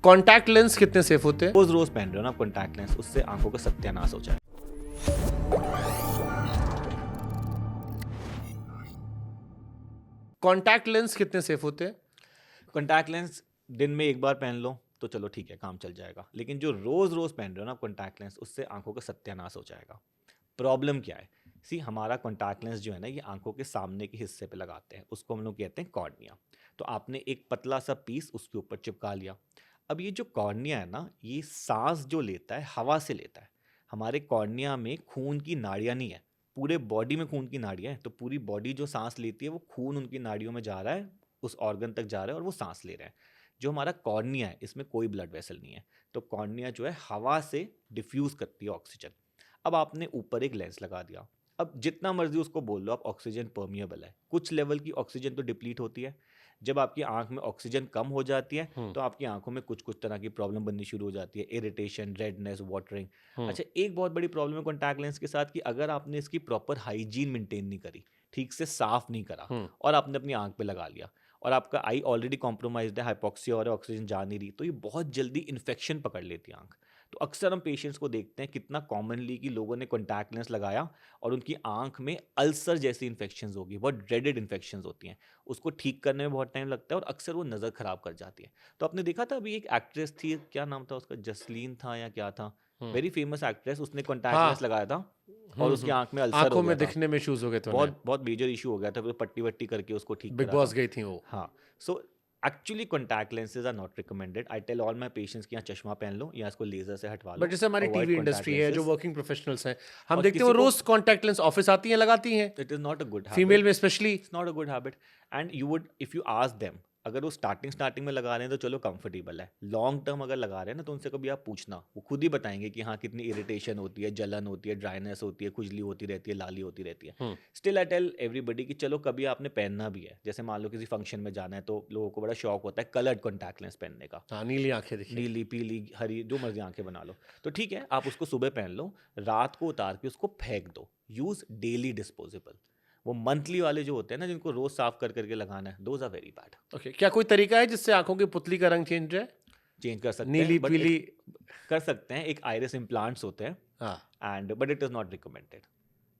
Contact lens कितने safe होते हैं? रोज रोज पहन रहे हो ना कॉन्टैक्ट लेंस, उससे आंखों का सत्यानाश हो जाए। कॉन्टैक्ट लेंस कितने सेफ होते हैं? कॉन्टैक्ट लेंस दिन में एक बार पहन लो तो चलो ठीक है, काम चल जाएगा। लेकिन जो रोज रोज पहन रहे हो ना कॉन्टैक्ट लेंस, उससे आंखों का सत्यानाश हो जाएगा। प्रॉब्लम क्या है? हमारा कॉन्टैक्ट लेंस जो है ना, ये आंखों के सामने के हिस्से पे लगाते हैं, उसको हम लोग कहते हैं कॉर्निया। तो आपने एक पतला सा पीस उसके ऊपर चिपका लिया। अब ये जो कॉर्निया है ना, ये सांस जो लेता है हवा से लेता है। हमारे कॉर्निया में खून की नाड़ियाँ नहीं है, पूरे बॉडी में खून की नाड़ियाँ हैं। तो पूरी बॉडी जो सांस लेती है, वो खून उनकी नाड़ियों में जा रहा है, उस ऑर्गन तक जा रहा है और वो सांस ले रहे हैं। जो हमारा कॉर्निया है, इसमें कोई ब्लड वेसल नहीं है। तो कॉर्निया जो है हवा से डिफ्यूज करती है ऑक्सीजन। अब आपने ऊपर एक लेंस लगा दिया। अब जितना मर्जी उसको बोल लो आप, ऑक्सीजन परमिएबल है। कुछ लेवल की ऑक्सीजन तो डिप्लीट होती है। जब आपकी आंख में ऑक्सीजन कम हो जाती है, तो आपकी आंखों में कुछ कुछ तरह की प्रॉब्लम बननी शुरू हो जाती है, इरिटेशन, रेडनेस, वाटरिंग। अच्छा, एक बहुत बड़ी प्रॉब्लम है कॉन्टैक्ट लेंस के साथ कि अगर आपने इसकी प्रॉपर हाइजीन मेंटेन नहीं करी, ठीक से साफ नहीं करा, और आपने अपनी आंख पे लगा लिया और आपका आई ऑलरेडी कॉम्प्रोमाइज्ड है, हाइपोक्सिया और ऑक्सीजन जा नहीं रही, तो ये बहुत जल्दी इन्फेक्शन पकड़ लेती है आंख। तो अक्सर हम पेशेंट्स को देखते हैं कितना कॉमनली कि लोगों ने कॉन्टैक्ट लेंस लगाया और उनकी आंख में अल्सर जैसी इन्फेक्शंस होगी, बहुत ड्रेडेड इन्फेक्शंस होती हैं। उसको ठीक करने में बहुत टाइम लगता है और अक्सर वो नज़र खराब कर जाती है। तो आपने देखा था अभी एक एक्ट्रेस थी, क्या नाम था उसका, जसलीन था या क्या था, वेरी फेमस एक्ट्रेस, उसने कॉन्टैक्ट लेंस हाँ। लगाया था और उसकी आंख में अल्सर हो आंखों गया में था। दिखने में इश्यूज हो गए थे उन्हें। बहुत बहुत मेजर इशू हो गया था, फिर पट्टी वट्टी करके उसको ठीक बिग करा बॉस था। गई थी वो। हाँ, so actually contact lenses are not recommended. I tell all my patients कि यहाँ चश्मा पहन लो या इसको लेजर से हटवा बट लो, जैसे हमारी अवॉइड टीवी कॉन्टैक्ट इंडस्ट्री है, जो लेंसेज। वर्किंग प्रोफेशनल्स हैं, हम और देखते हैं वो किसी को, रोज कॉन्टैक्ट लेंस ऑफिस आती हैं, लगाती हैं, it is not a good female habit, में specially. It's not a good habit. And you would, if you ask them, अगर वो स्टार्टिंग में लगा रहे हैं तो चलो कंफर्टेबल है। लॉन्ग टर्म अगर लगा रहे हैं ना, तो उनसे कभी आप पूछना, वो खुद ही बताएंगे कि हाँ कितनी इरिटेशन होती है, जलन होती है, ड्राइनेस होती है, खुजली होती रहती है, लाली होती रहती है। स्टिल आई टेल एवरीबडी कि चलो कभी आपने पहनना भी है, जैसे मान लो किसी फंक्शन में जाना है, तो लोगों को बड़ा शौक होता है कलर्ड कॉन्टैक्ट लेंस पहनने का। हाँ, नीली आंखें दिखे। नीली, पीली, हरी, जो मर्जी आंखें बना लो, तो ठीक है, आप उसको सुबह पहन लो, रात को उतार के उसको फेंक दो। Use daily disposable. वो मंथली वाले जो होते हैं ना, जिनको रोज साफ कर करके लगाना है, those are very bad. Okay, क्या कोई तरीका है जिससे आंखों की पुतली का रंग चेंज है? चेंज कर सकते नीली हैं, बट पीली। कर सकते हैं, एक आइरिस इम्प्लांट्स होते हैं, हाँ। And but it is not recommended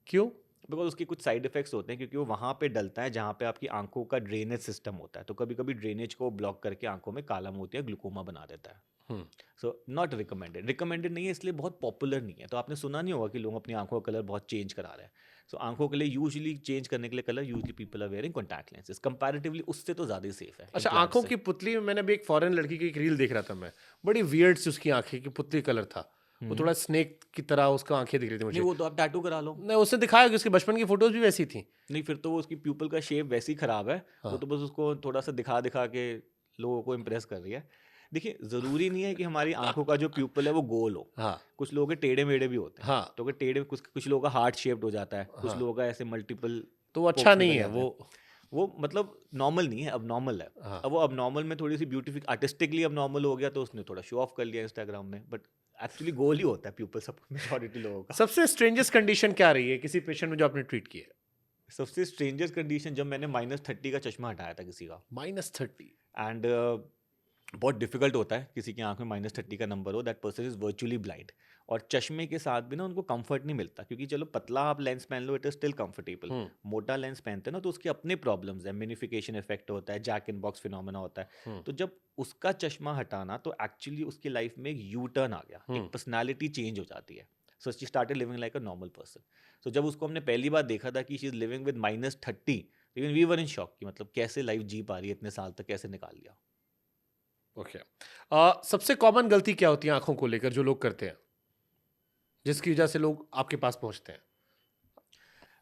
क्यों? बिकॉज उसके कुछ साइड इफेक्ट्स होते हैं, क्योंकि वो वहाँ पे डलता है जहाँ पे आपकी आंखों का ड्रेनेज सिस्टम होता है। तो कभी कभी ड्रेनेज को ब्लॉक करके आंखों में काला मोतिया, ग्लूकोमा बना देता है। सो नॉट रिकमेंडेड, रिकमेंडेड नहीं है, इसलिए बहुत पॉपुलर नहीं है। तो आपने सुना नहीं होगा कि लोग अपनी आंखों का कलर बहुत चेंज करा रहे हैं। सो आंखों के लिए यूजुअली चेंज करने के लिए colour, usually people are wearing contact lenses, comparatively उससे तो ज़्यादा ही सेफ है अच्छा, implants आंखों से। की पुतली में मैंने अभी एक फॉरेन लड़की की एक रील देख रहा था मैं, बड़ी वियर्ड सी उसकी आंखें की पुतली कलर था। वो थोड़ा स्नेक की तरह उसका आंखें दिख रही थी नहीं, मुझे। वो तो आप टैटू करा लो। नहीं, उसने दिखाया कि उसके बचपन की फोटोज भी वैसी थी। नहीं, फिर तो वो उसकी प्यूपल का शेप वैसे ही खराब है। वो हाँ। तो बस उसको थोड़ा सा दिखा दिखा के लोगों को इम्प्रेस कर रही है। देखिए, ज़रूरी नहीं है कि हमारी आंखों का जो प्यूपल है वो गोल हो। हाँ। कुछ लोगों के टेढ़े मेढ़े भी होते हैं। हाँ। तो अगर टेढ़े, कुछ कुछ लोगों का हार्ट शेप्ड हो जाता है, कुछ हाँ, लोगों का ऐसे मल्टीपल तो वो अच्छा स्पोक्स नहीं निकल है जाते वो। हैं। वो मतलब नॉर्मल नहीं है, अब नॉर्मल है। हाँ। अब वो अब नॉर्मल में थोड़ी सी ब्यूटिफिक आर्टिस्टिकली अब नॉर्मल हो गया, तो उसने थोड़ा शो ऑफ कर लिया इंस्टाग्राम में, बट एक्चुअली गोल ही होता है प्यूपल सब मेजॉरिटी लोगों का। सबसे स्ट्रेंजेस्ट कंडीशन क्या रही है किसी पेशेंट में जो आपने ट्रीट की है? सबसे स्ट्रेंजर कंडीशन, जब मैंने -30 का चश्मा हटाया था किसी का, -30? एंड बहुत डिफिकल्ट होता है किसी की आंख में -30 का नंबर हो, that person is virtually blind. और चश्मे के साथ भी ना उनको कंफर्ट नहीं मिलता, क्योंकि चलो पतला आप लेंस पहन लो, इट इज स्टिल कंफर्टेबल। मोटा लेंस पहनते हैं ना, तो उसके अपने प्रॉब्लम्स है, मिनिफिकेशन इफेक्ट होता है, जैक इन बॉक्स फिनोमेना होता है। तो जब उसका चश्मा हटाना, तो एक्चुअली उसकी लाइफ में एक यू टर्न आ गया, एक पर्सनैलिटी चेंज हो जाती है। So she started living like a normal person. So जब उसको हमने पहली बार देखा था कि she is living with -30, even we were in shock कि मतलब कैसे लाइफ जी पा रही है, इतने साल तक कैसे निकाल लिया। ओके। सबसे कॉमन गलती क्या होती है आंखों को लेकर जो लोग करते हैं, जिसकी वजह से लोग आपके पास पहुंचते हैं?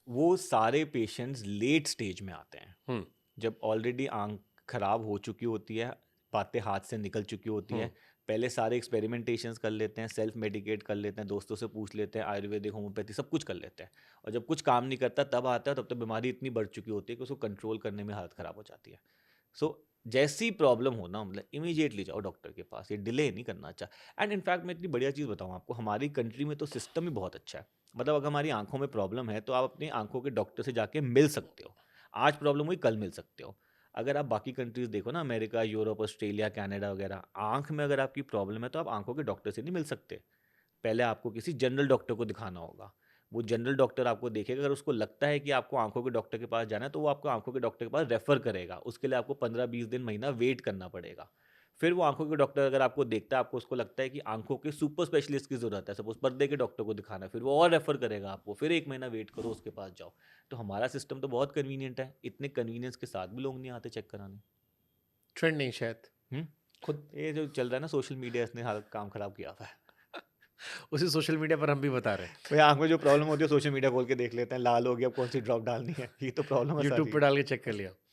वो सारे पेशेंट्स लेट स्टेज में आते हैं, हम्म। जब ऑलरेडी आंख खराब हो चुकी होती है, बातें हाथ से निकल चुकी होती है। पहले सारे एक्सपेरिमेंटेशंस कर लेते हैं, सेल्फ मेडिकेट कर लेते हैं, दोस्तों से पूछ लेते हैं, आयुर्वेदिक, होम्योपैथी, सब कुछ कर लेते हैं। और जब कुछ काम नहीं करता तब आता है, तब तक बीमारी इतनी बढ़ चुकी होती है कि उसको कंट्रोल करने में हालत ख़राब हो जाती है। सो जैसी प्रॉब्लम हो ना, मतलब इमीडिएटली जाओ डॉक्टर के पास, ये डिले नहीं करना अच्छा। एंड इनफैक्ट मैं इतनी बढ़िया चीज़ बताऊँ आपको, हमारी कंट्री में तो सिस्टम ही बहुत अच्छा है। मतलब अगर हमारी आंखों में प्रॉब्लम है, तो आप अपनी आंखों के डॉक्टर से जाके मिल सकते हो। आज प्रॉब्लम हुई, कल मिल सकते हो। अगर आप बाकी कंट्रीज देखो ना, अमेरिका, यूरोप, ऑस्ट्रेलिया, कनाडा वगैरह, आंख में अगर आपकी प्रॉब्लम है तो आप आंखों के डॉक्टर से नहीं मिल सकते। पहले आपको किसी जनरल डॉक्टर को दिखाना होगा। वो जनरल डॉक्टर आपको देखेगा, अगर उसको लगता है कि आपको आंखों के डॉक्टर के पास जाना है तो वो आपको आंखों के डॉक्टर के पास रेफर करेगा। उसके लिए आपको 15-20 दिन, महीना वेट करना पड़ेगा। फिर वो आंखों के डॉक्टर अगर आपको देखता है, आपको उसको लगता है कि आंखों के सुपर स्पेशलिस्ट की ज़रूरत है, सपोज पर्दे के डॉक्टर को दिखाना है, फिर वो और रेफर करेगा आपको, फिर 1 महीना वेट करो, उसके पास जाओ। तो हमारा सिस्टम तो बहुत कन्वीनियंट है, इतने कन्वीनियंस के साथ भी लोग नहीं आते चेक कराने। ट्रेंड नहीं शायद, हम्म खुद ये जो चल रहा है ना सोशल मीडिया, इसने हालत काम खराब किया हुआ है। उसी सोशल मीडिया पर हम भी बता रहे हैं। भाई आँख में जो प्रॉब्लम होती है सोशल मीडिया खोल के देख लेते हैं, लाल हो गया, अब कौन सी ड्रॉप डालनी है, ये तो प्रॉब्लम है यूट्यूब सारी। पे डाल के चेक कर लिया।